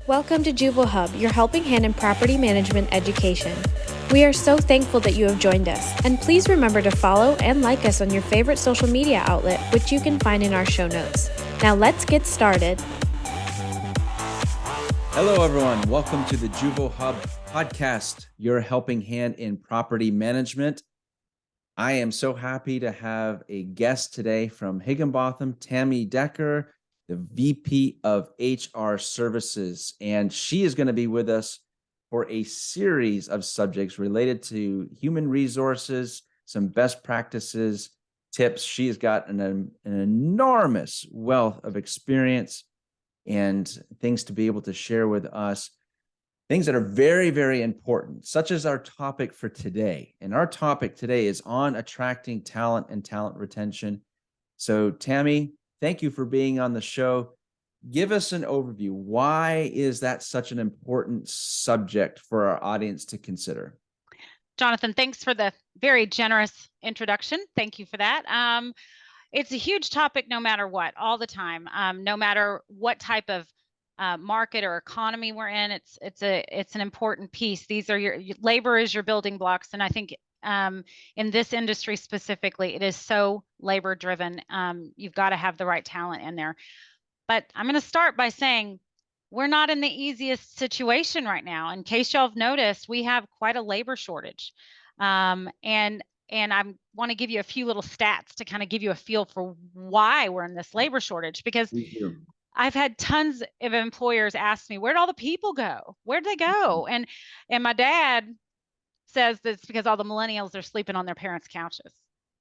Welcome to Juvo Hub, your helping hand in property management education. We are so thankful that you have joined us, and please remember to follow and like us on your favorite social media outlet, which you can find in our show notes. Now let's get started. Hello, everyone. Welcome to the Juvo Hub podcast, your helping hand in property management. I am so happy to have a guest today from Higginbotham, Tammy Decker, the VP of HR Services, and she is going to be with us for a series of subjects related to human resources, some best practices, tips. She has got an enormous wealth of experience and things to be able to share with us, things that are very, very important, such as our topic for today. And our topic today is on attracting talent and talent retention. So Tammy, thank you for being on the show. Give us an overview. Why is that such an important subject for our audience to consider? Jonathan, thanks for the very generous introduction. Thank you for that. It's a huge topic no matter what, all the time, no matter what type of market or economy we're in. It's an important piece. These are your labor is your building blocks. And I think in this industry specifically, it is so labor driven. You've got to have the right talent in there. But I'm going to start by saying we're not in the easiest situation right now. In case y'all have noticed, we have quite a labor shortage. And I want to give you a few little stats to kind of give you a feel for why we're in this labor shortage, because I've had tons of employers ask me, where'd all the people go? Where'd they go? And my dad says that's because all the millennials are sleeping on their parents' couches.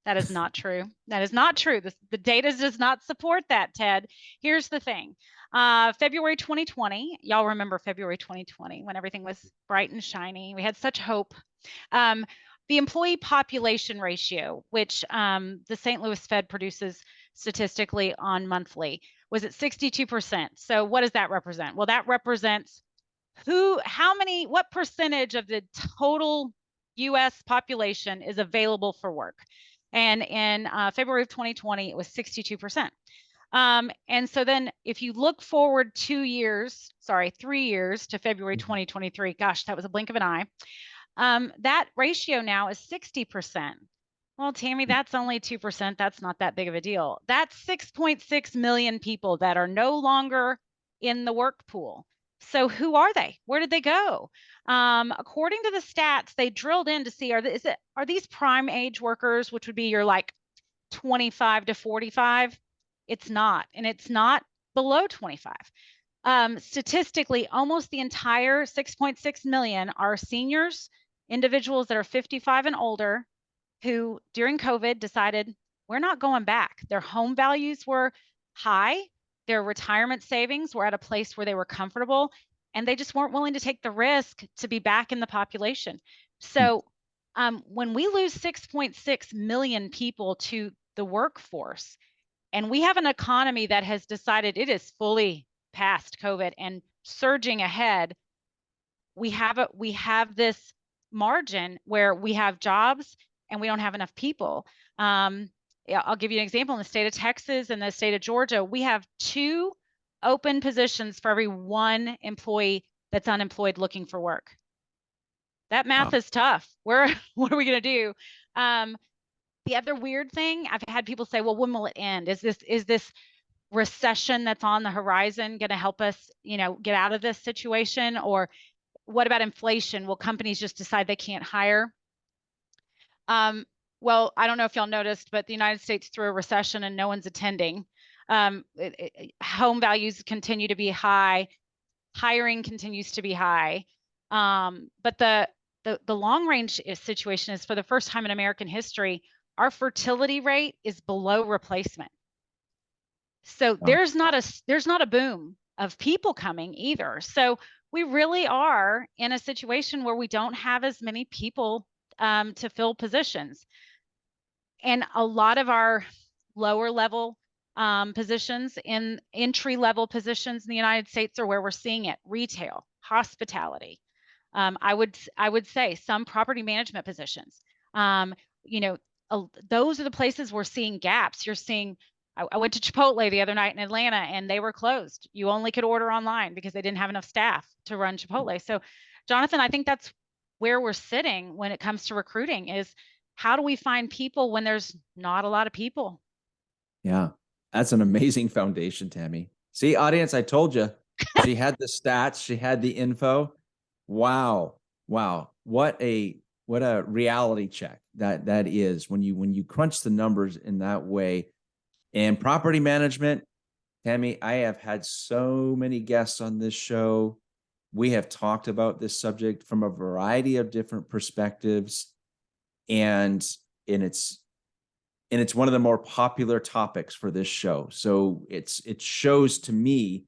That is not true. That is not true. The data does not support that, Ted. Here's the thing. February 2020, y'all remember February 2020 when everything was bright and shiny. We had such hope. The employee population ratio, which the St. Louis Fed produces statistically on monthly, was at 62%. So what does that represent? Well, that represents what percentage of the total US population is available for work. And in February of 2020, it was 62%. And so then if you look forward 3 years to February 2023, gosh, that was a blink of an eye. That ratio now is 60%. Well, Tammy, that's only 2%. That's not that big of a deal. That's 6.6 million people that are no longer in the work pool. So who are they? Where did they go? According to the stats, they drilled in to see, are these prime age workers, which would be your like 25 to 45? It's not, and it's not below 25. Statistically, almost the entire 6.6 million are seniors, individuals that are 55 and older, who during COVID decided we're not going back. Their home values were high. Their retirement savings were at a place where they were comfortable, and they just weren't willing to take the risk to be back in the population. So when we lose 6.6 million people to the workforce, and we have an economy that has decided it is fully past COVID and surging ahead, we have this margin where we have jobs and we don't have enough people. I'll give you an example. In the state of Texas and the state of Georgia, we have 2 open positions for every 1 employee that's unemployed looking for work. That math is tough. What are we going to do? The other weird thing, I've had people say, well, when will it end? Is this recession that's on the horizon going to help us, get out of this situation? Or what about inflation? Will companies just decide they can't hire? Well, I don't know if y'all noticed, but the United States through a recession and no one's attending. Home values continue to be high. Hiring continues to be high. But the long range situation is, for the first time in American history, our fertility rate is below replacement. So there's not a boom of people coming either. So we really are in a situation where we don't have as many people to fill positions. And a lot of our lower level positions, in entry level positions in the United States, are where we're seeing it: retail, hospitality. I would say some property management positions. Those are the places we're seeing gaps. You're seeing I went to Chipotle the other night in Atlanta and they were closed. You only could order online because they didn't have enough staff to run Chipotle. So, Jonathan, I think that's where we're sitting when it comes to recruiting is how do we find people when there's not a lot of people? Yeah, that's an amazing foundation, Tammy. See, audience, I told you, she had the stats, she had the info. Wow, wow, what a reality check that is when you crunch the numbers in that way. And property management, Tammy, I have had so many guests on this show. We have talked about this subject from a variety of different perspectives, and and it's it's one of the more popular topics for this show. So it shows to me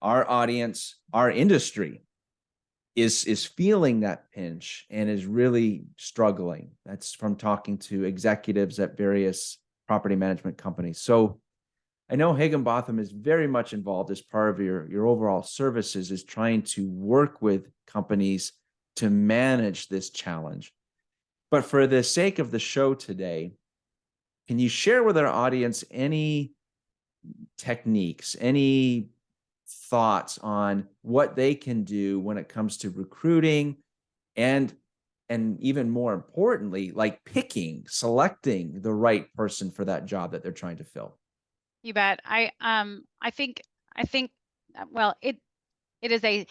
our audience, our industry is feeling that pinch and is really struggling. That's from talking to executives at various property management companies. So I know Higginbotham is very much involved as part of your overall services, is trying to work with companies to manage this challenge. But for the sake of the show today, can you share with our audience any techniques, any thoughts on what they can do when it comes to recruiting and even more importantly, like selecting the right person for that job that they're trying to fill? You bet. I think well, it is a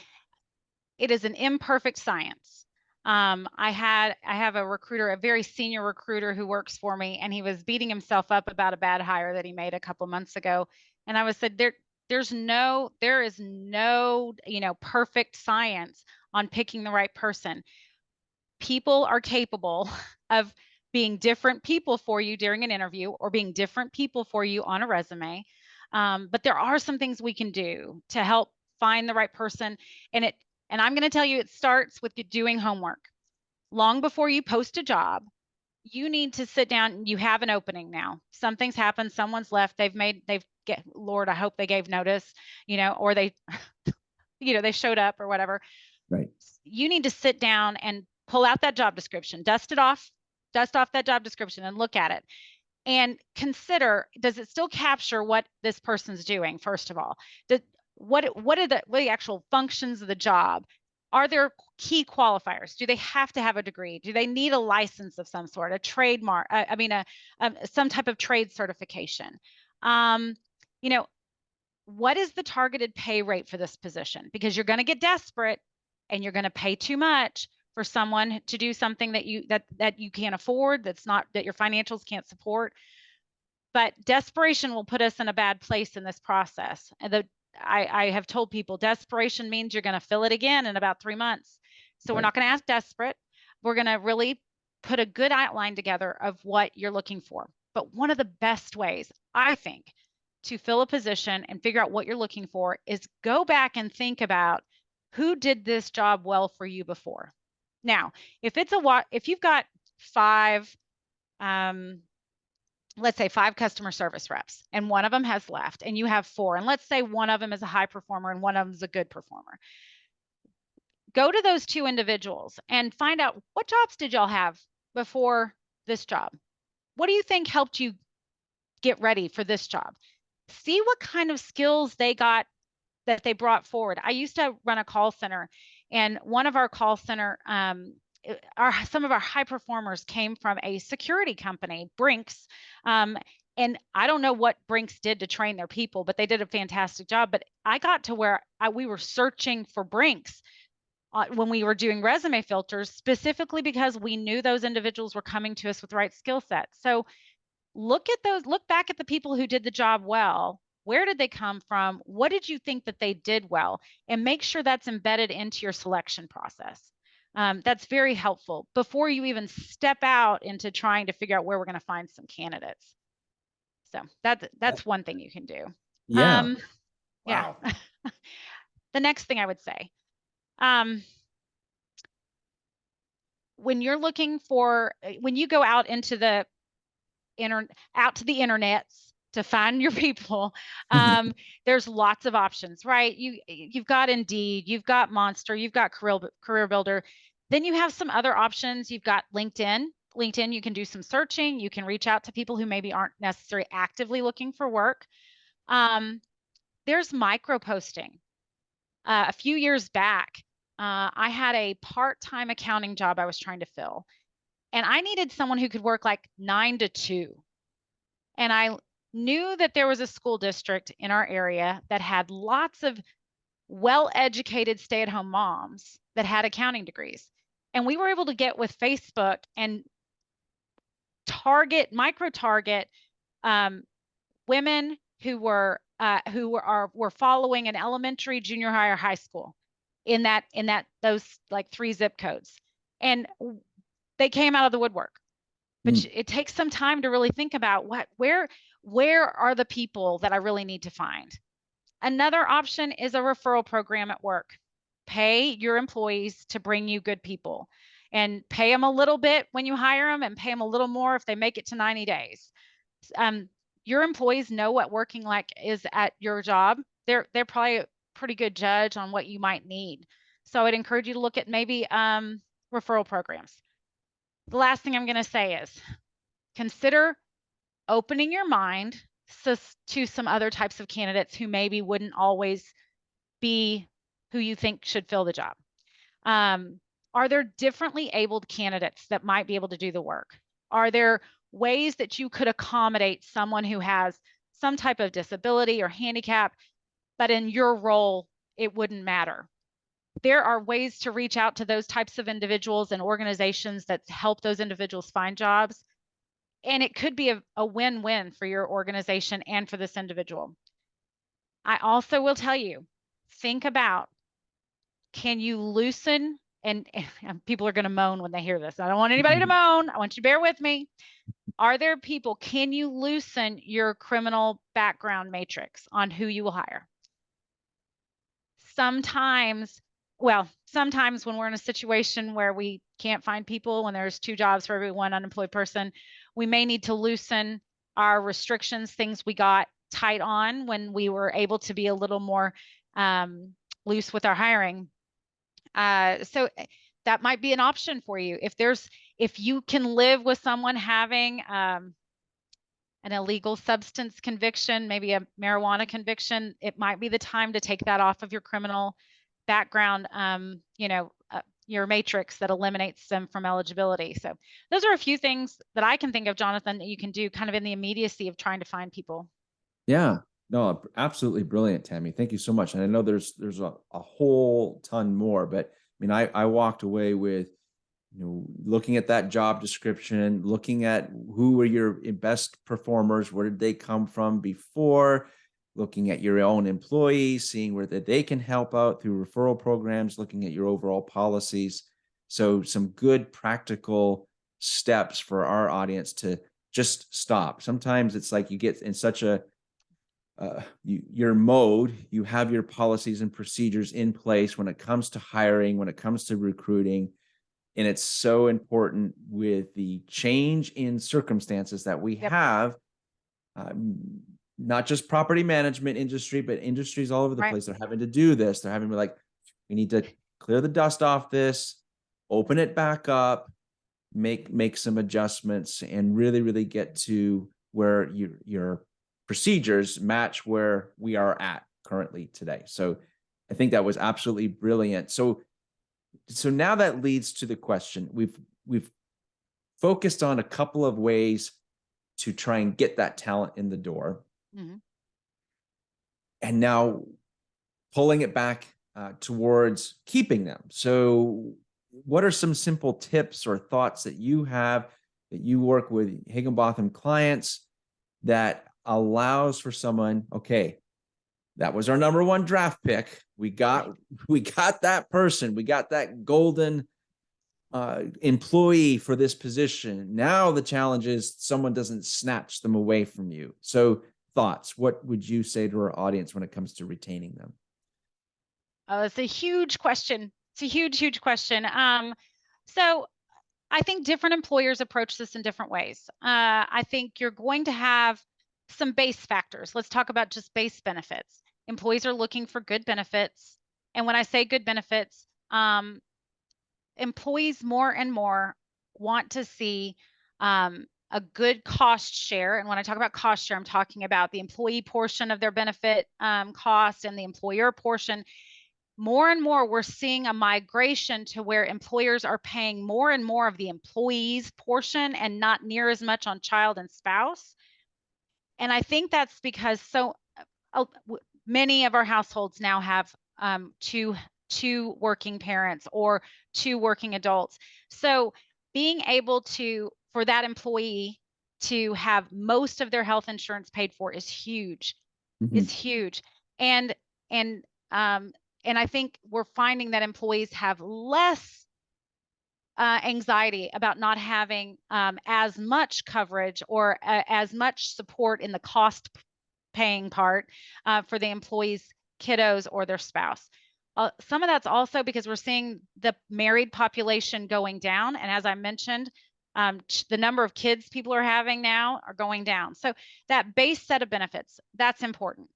it is an imperfect science. I have a recruiter, a very senior recruiter who works for me, and he was beating himself up about a bad hire that he made a couple months ago. And I was said there is no, perfect science on picking the right person. People are capable of being different people for you during an interview or being different people for you on a resume. But there are some things we can do to help find the right person. And I'm going to tell you, it starts with doing homework. Long before you post a job, you need to sit down. You have an opening now. Something's happened. Someone's left. Lord, I hope they gave notice, or they, they showed up or whatever. Right. You need to sit down and pull out that job description, dust off that job description and look at it and consider, does it still capture what this person's doing? First of all, what are the actual functions of the job? Are there key qualifiers? Do they have to have a degree? Do they need a license of some sort, a trademark? Some type of trade certification. You know, what is the targeted pay rate for this position? Because you're going to get desperate and you're going to pay too much for someone to do something that you can't afford, that your financials can't support. But desperation will put us in a bad place in this process. And I have told people desperation means you're going to fill it again in about 3 months. So we're not going to ask desperate. We're going to really put a good outline together of what you're looking for. But one of the best ways, I think, to fill a position and figure out what you're looking for is go back and think about who did this job well for you before. Now, if you've got five, let's say 5 customer service reps and one of them has left and you have 4, and let's say one of them is a high performer and one of them is a good performer. Go to those 2 individuals and find out, what jobs did y'all have before this job? What do you think helped you get ready for this job? See what kind of skills they got that they brought forward. I used to run a call center, and one of our call center, some of our high performers came from a security company, Brinks. And I don't know what Brinks did to train their people, but they did a fantastic job. But I got to where we were searching for Brinks when we were doing resume filters, specifically because we knew those individuals were coming to us with the right skill set. So look back at the people who did the job well. Where did they come from? What did you think that they did well? And make sure that's embedded into your selection process. That's very helpful before you even step out into trying to figure out where we're going to find some candidates. So that's one thing you can do. Yeah. Yeah. Wow. The next thing I would say, when you go out into the internets to find your people, there's lots of options, right? You've got Indeed, you've got Monster, you've got Career Builder. Then you have some other options. You've got LinkedIn. LinkedIn, you can do some searching. You can reach out to people who maybe aren't necessarily actively looking for work. There's micro posting. A few years back, I had a part-time accounting job I was trying to fill, and I needed someone who could work like 9 to 2. And I knew that there was a school district in our area that had lots of well-educated stay-at-home moms that had accounting degrees. And we were able to get with Facebook and micro target women who were following an elementary, junior high, or high school in those like 3 zip codes, and they came out of the woodwork. But it takes some time to really think about where are the people that I really need to find. Another option is a referral program at work. Pay your employees to bring you good people, and pay them a little bit when you hire them and pay them a little more if they make it to 90 days. Your employees know what working like is at your job. They're probably a pretty good judge on what you might need. So I'd encourage you to look at maybe referral programs. The last thing I'm going to say is consider opening your mind to some other types of candidates who maybe wouldn't always be who you think should fill the job. Are there differently abled candidates that might be able to do the work? Are there ways that you could accommodate someone who has some type of disability or handicap, but in your role, it wouldn't matter? There are ways to reach out to those types of individuals and organizations that help those individuals find jobs. And it could be a win-win for your organization and for this individual. I also will tell you, think about, can you loosen, and people are going to moan when they hear this. I don't want anybody to moan. I want you to bear with me. Are there people, can you loosen your criminal background matrix on who you will hire? Sometimes when we're in a situation where we can't find people, when there's 2 jobs for every 1 unemployed person, we may need to loosen our restrictions, things we got tight on when we were able to be a little more loose with our hiring. So that might be an option for you. If you can live with someone having an illegal substance conviction, maybe a marijuana conviction, it might be the time to take that off of your criminal background, your matrix that eliminates them from eligibility. So those are a few things that I can think of, Jonathan, that you can do kind of in the immediacy of trying to find people. Yeah, no, absolutely brilliant, Tammy. Thank you so much. And I know there's a whole ton more, but I mean, I walked away with, looking at that job description, looking at who are your best performers, where did they come from before, looking at your own employees, seeing where they can help out through referral programs, looking at your overall policies. So some good practical steps for our audience to just stop. Sometimes it's like you get in such a your mode, you have your policies and procedures in place when it comes to hiring, when it comes to recruiting. And it's so important with the change in circumstances that we have, not just property management industry, but industries all over the place. They're having to do this. They're having to be like, we need to clear the dust off this, open it back up, make some adjustments, and really, really get to where your procedures match where we are at currently today. So I think that was absolutely brilliant. So now that leads to the question. We've focused on a couple of ways to try and get that talent in the door. Mm-hmm. And now pulling it back towards keeping them. So what are some simple tips or thoughts that you have, that you work with Higginbotham clients, that allows for someone, okay, that was our number 1 draft pick. We got that person. We got that golden employee for this position. Now the challenge is someone doesn't snatch them away from you. So thoughts, what would you say to our audience when it comes to retaining them? It's a huge question. It's a huge, huge question. So I think different employers approach this in different ways. I think you're going to have some base factors. Let's talk about just base benefits. Employees are looking for good benefits. And when I say good benefits, employees more and more want to see a good cost share. And when I talk about cost share, I'm talking about the employee portion of their benefit cost and the employer portion. More and more, we're seeing a migration to where employers are paying more and more of the employees portion and not near as much on child and spouse. And I think that's because many of our households now have two working parents or two working adults. So being able for that employee to have most of their health insurance paid for is huge. Mm-hmm. Is huge. And I think we're finding that employees have less anxiety about not having as much coverage or as much support in the cost paying part for the employees' kiddos or their spouse. Some of that's also because we're seeing the married population going down. And as I mentioned, the number of kids people are having now are going down. So that base set of benefits, that's important.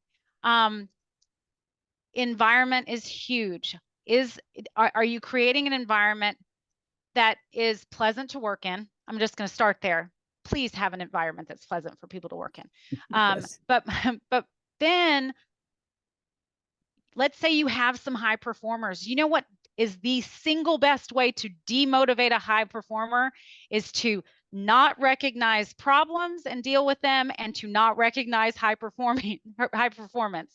Environment is huge. Are you creating an environment that is pleasant to work in? I'm just going to start there. Please have an environment that's pleasant for people to work in. Yes. But then let's say you have some high performers. You know what is the single best way to demotivate a high performer is to not recognize problems and deal with them, and to not recognize high performance.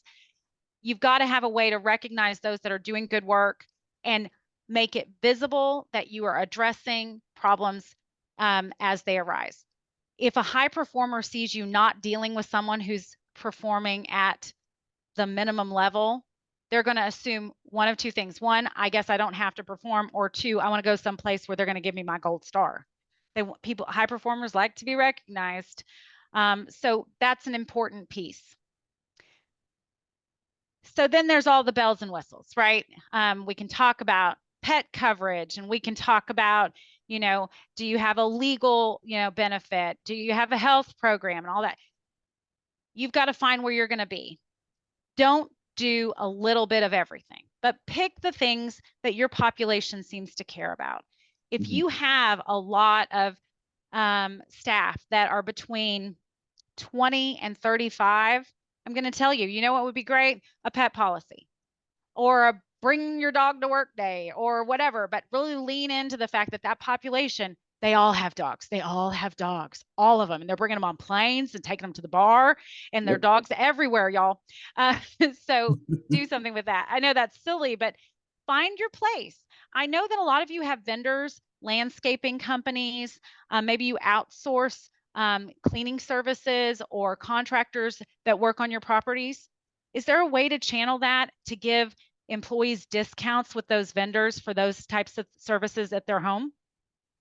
You've got to have a way to recognize those that are doing good work and make it visible that you are addressing problems as they arise. If a high performer sees you not dealing with someone who's performing at the minimum level, they're going to assume one of two things. One, I guess I don't have to perform, or two, I want to go someplace where they're going to give me my gold star. High performers like to be recognized. So that's an important piece. So then there's all the bells and whistles, right? We can talk about pet coverage, and we can talk about, do you have a legal, benefit? Do you have a health program and all that? You've got to find where you're going to be. Don't do a little bit of everything, but pick the things that your population seems to care about. If you have a lot of staff that are between 20 and 35, I'm going to tell you, you know what would be great? A pet policy or a bring your dog to work day or whatever, but really lean into the fact that that population, they all have dogs. They all have dogs, all of them. And they're bringing them on planes and taking them to the bar, and their dogs everywhere, y'all. So do something with that. I know that's silly, but find your place. I know that a lot of you have vendors, landscaping companies, maybe you outsource cleaning services or contractors that work on your properties. Is there a way to channel that to give employees discounts with those vendors for those types of services at their home?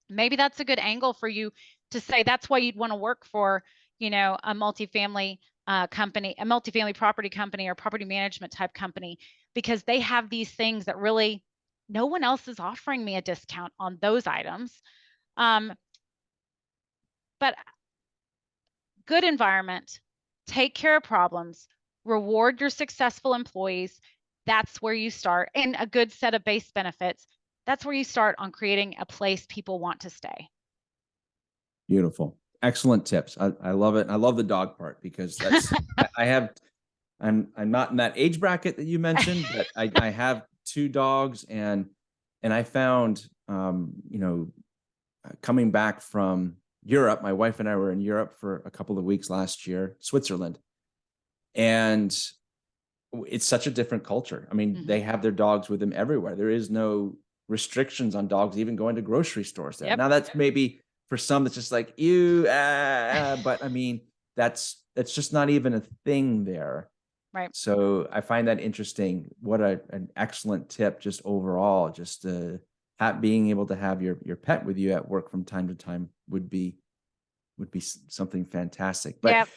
Maybe that's a good angle for you to say that's why you'd want to work for, a multifamily company, a multifamily property company or property management type company, because they have these things that really no one else is offering me a discount on those items. But good environment, take care of problems, reward your successful employees. That's where you start. And a good set of base benefits. That's where you start on creating a place people want to stay. Beautiful. Excellent tips. I love it. I love the dog part because that's, I'm not in that age bracket that you mentioned, but I have two dogs, and I found, coming back from Europe, my wife and I were in Europe for a couple of weeks last year, Switzerland. And it's such a different culture. I mean, they have their dogs with them everywhere. There is no restrictions on dogs, even going to grocery stores there. Now that's maybe for some, that's just like, ew, but I mean, that's just not even a thing there. Right. So I find that interesting. What an excellent tip, just overall, just being able to have your pet with you at work from time to time would be something fantastic. But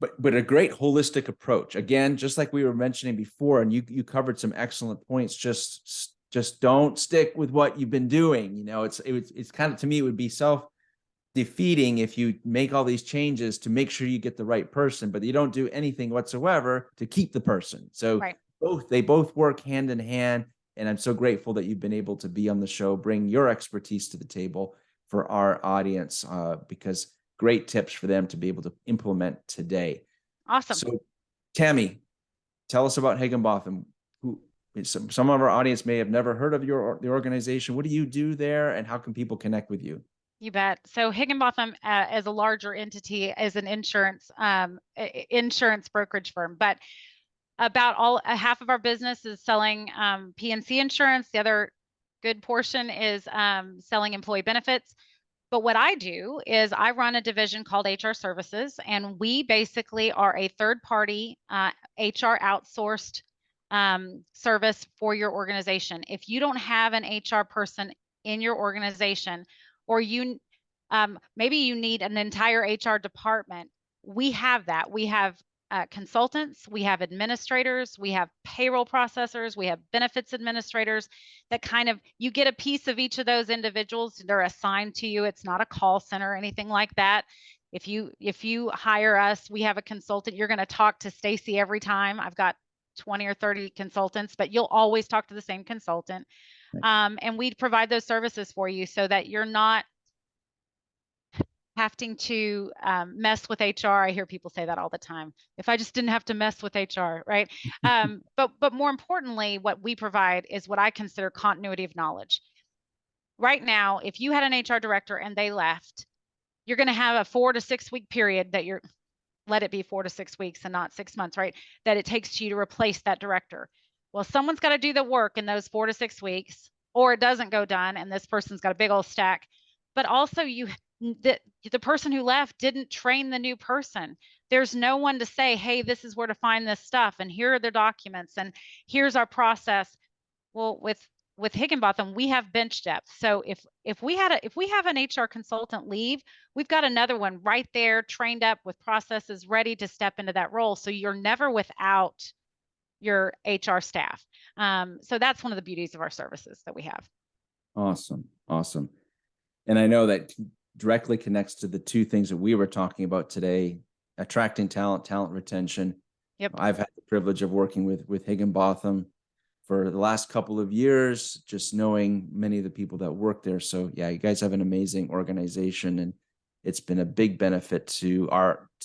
but a great holistic approach. Again, just like we were mentioning before, and you covered some excellent points. Just don't stick with what you've been doing. It's kind of, to me, it would be self-defeating if you make all these changes to make sure you get the right person, but you don't do anything whatsoever to keep the person. So they both work hand in hand. And I'm so grateful that you've been able to be on the show, bring your expertise to the table for our audience, because great tips for them to be able to implement today. Awesome. So, Tammy, tell us about Higginbotham. Some of our audience may have never heard of the organization. What do you do there, and how can people connect with you? You bet. So Higginbotham, as a larger entity, is an insurance brokerage firm, but about half of our business is selling P&C insurance. The other good portion is selling employee benefits. But what I do is I run a division called HR Services, and we basically are a third-party HR outsourced service for your organization. If you don't have an HR person in your organization, or maybe you need an entire HR department, we have that. We have consultants, we have administrators, we have payroll processors, we have benefits administrators that you get a piece of each of those individuals. They're assigned to you. It's not a call center or anything like that. If you hire us, we have a consultant. You're going to talk to Stacy every time. I've got 20 or 30 consultants, but you'll always talk to the same consultant. And we provide those services for you so that you're not having to mess with HR. I hear people say that all the time. If I just didn't have to mess with HR, right? But more importantly, what we provide is what I consider continuity of knowledge. Right now, if you had an HR director and they left, you're going to have a 4 to 6 week period that let it be 4 to 6 weeks and not 6 months, right? That it takes you to replace that director. Well, someone's got to do the work in those 4 to 6 weeks, or it doesn't go done and this person's got a big old stack. But also the person who left didn't train the new person. There's no one to say, hey, this is where to find this stuff, and here are the documents, and here's our process. Well, with Higginbotham, we have bench depth. So if we have an HR consultant leave, we've got another one right there, trained up with processes, ready to step into that role. So you're never without your HR staff. So that's one of the beauties of our services that we have. Awesome. And I know that directly connects to the two things that we were talking about today: attracting talent retention. Yep. I've had the privilege of working with Higginbotham for the last couple of years, just knowing many of the people that work there. So yeah, you guys have an amazing organization, and it's been a big benefit to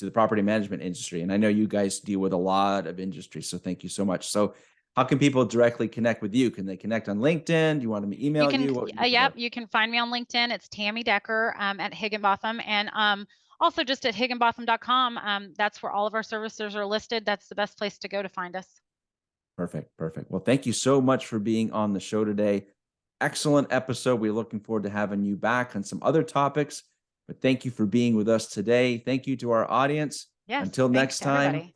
the property management industry. And I know you guys deal with a lot of industries, so thank you so much. So how can people directly connect with you? Can they connect on LinkedIn? Do you want them to email you? Yep, you can find me on LinkedIn. It's Tammy Decker at Higginbotham, and also just at higginbotham.com. That's where all of our services are listed. That's the best place to go to find us. Perfect. Well, thank you so much for being on the show today. Excellent episode. We're looking forward to having you back on some other topics, but thank you for being with us today. Thank you to our audience. Yes, until next time, everybody.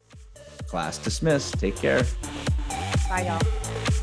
class dismissed. Take care. Bye, y'all.